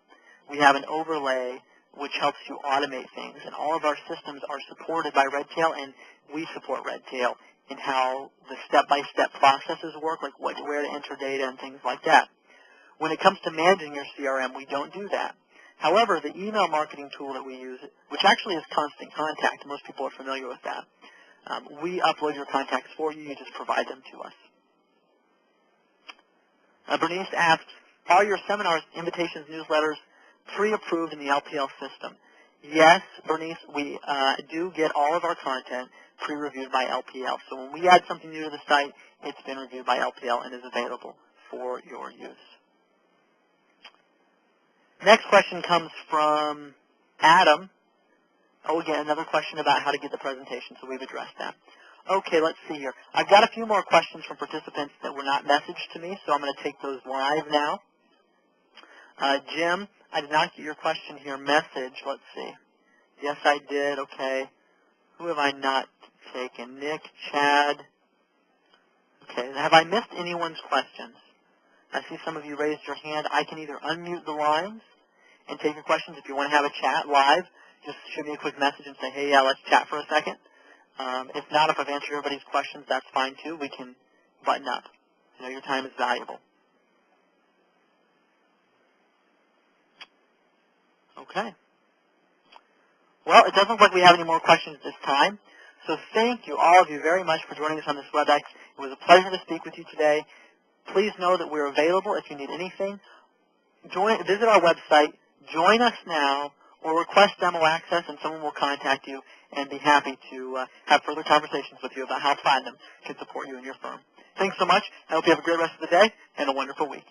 we have an overlay which helps you automate things, and all of our systems are supported by Redtail, and we support Redtail in how the step-by-step processes work, like where to enter data and things like that. When it comes to managing your CRM, we don't do that. However, the email marketing tool that we use, which actually is Constant Contact, most people are familiar with that, we upload your contacts for you. You just provide them to us. Bernice asks, are your seminars, invitations, newsletters pre-approved in the LPL system? Yes, Bernice, we do get all of our content pre-reviewed by LPL. So when we add something new to the site, it's been reviewed by LPL and is available for your use. Next question comes from Adam. Oh, again, another question about how to get the presentation, so we've addressed that. Okay, let's see here. I've got a few more questions from participants that were not messaged to me, so I'm going to take those live now. Jim, I did not get your question here message. Let's see. Yes, I did. Okay. Who have I not taken? Nick, Chad. Okay. Have I missed anyone's questions? I see some of you raised your hand. I can either unmute the lines and take your questions. If you want to have a chat live, just shoot me a quick message and say, hey, yeah, let's chat for a second. If not, if I've answered everybody's questions, that's fine too. We can button up. You know, your time is valuable. Okay. Well, it doesn't look like we have any more questions at this time. So thank you, all of you, very much for joining us on this WebEx. It was a pleasure to speak with you today. Please know that we're available if you need anything. Visit our website, join us now, or request demo access, and someone will contact you and be happy to have further conversations with you about how Platinum can support you and your firm. Thanks so much. I hope you have a great rest of the day and a wonderful week.